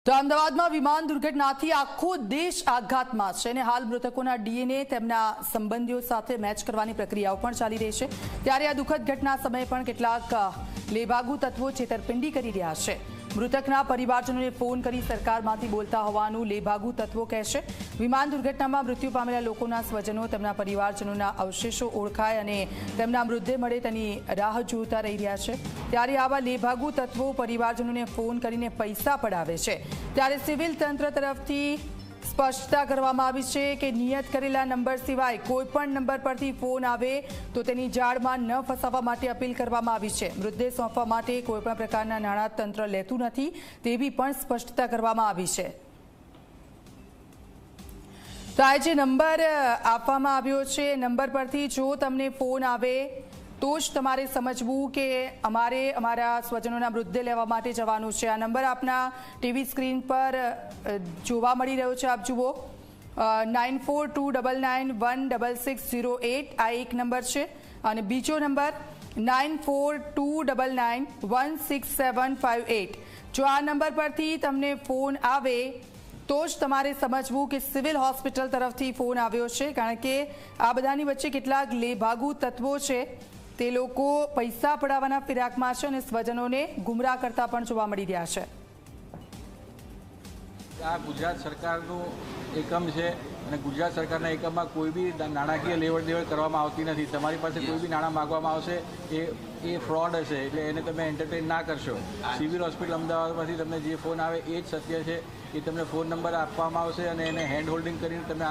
તો અમદાવાદમાં વિમાન દુર્ઘટનાથી આખો દેશ આઘાતમાં છે અને હાલ મૃતકોના ડીએનએ તેમના સંબંધીઓ સાથે મેચ કરવાની પ્રક્રિયાઓ પણ ચાલી રહી છે। ત્યારે આ દુઃખદ ઘટના સમયે પણ કેટલાક લેભાગુ તત્વો છેતરપિંડી કરી રહ્યા છે। મૃતકના પરિવારજનોને ફોન કરી સરકારમાંથી બોલતા હોવાનું લેભાગુ તત્વો કહેશે। વિમાન દુર્ઘટનામાં મૃત્યુ પામેલા લોકોના સ્વજનો તેમના પરિવારજનોના અવશેષો ઓળખાય અને તેમના મૃતદેહ મળે તેની રાહ જોતા રહી રહ્યા છે। ત્યારે આવા લેભાગુ તત્વો પરિવારજનોને ફોન કરીને પૈસા પડાવે છે। ત્યારે સિવિલ તંત્ર તરફથી સ્પષ્ટતા કરવામાં આવી છે કે નિયત કરેલા નંબર સિવાય કોઈપણ નંબર પરથી ફોન આવે તો તેની જાળમાં ન ફસાવવા માટે અપીલ કરવામાં આવી છે। મૃતદેહ સોંપવા માટે કોઈપણ પ્રકારના નાણાં તંત્ર લેતું નથી તેવી પણ સ્પષ્ટતા કરવામાં આવી છે। તો આ જે નંબર આપવામાં આવ્યો છે નંબર પરથી જો તમને ફોન આવે તો જ તમારે સમજવું કે અમારે અમારા સ્વજનોના મૃતદેહ લેવા માટે જવાનું છે। આ નંબર આપના ટીવી સ્ક્રીન પર જોવા મળી રહ્યો છે। આપ જુઓ 9429916608 આ એક નંબર છે અને બીજો નંબર 9429916758। જો આ નંબર પરથી તમને ફોન આવે તો જ તમારે સમજવું કે સિવિલ હોસ્પિટલ તરફથી ફોન આવ્યો છે, કારણ કે આ બધાની વચ્ચે કેટલાક લેભાગુ તત્વો છે તે લોકો પૈસા પડાવવાના ફિરાકમાં છે અને સ્વજનોને ગુમરાહ કરતા પણ જોવા મળી રહ્યા છે। આ ગુજરાત સરકારનું એકમ છે અને ગુજરાત સરકારના એકમમાં કોઈ બી નાણાકીય લેવડ દેવડ કરવામાં આવતી નથી। તમારી પાસે કોઈ બી નાણાં માગવામાં આવશે એ ફ્રોડ હશે, એટલે એને તમે એન્ટરટેન ના કરશો। સિવિલ હોસ્પિટલ અમદાવાદમાંથી તમને જે ફોન આવે એ જ સત્ય છે કે તમને ફોન નંબર આપવામાં આવશે અને એને હેન્ડ હોલ્ડિંગ કરીને તમે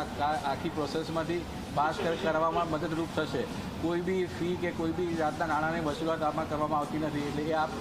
આખી પ્રોસેસમાંથી પાસ કરવામાં મદદરૂપ થશે। કોઈ બી ફી કે કોઈ બી જાતના નાણાંની વસૂલાત આમાં કરવામાં આવતી નથી, એટલે એ આપ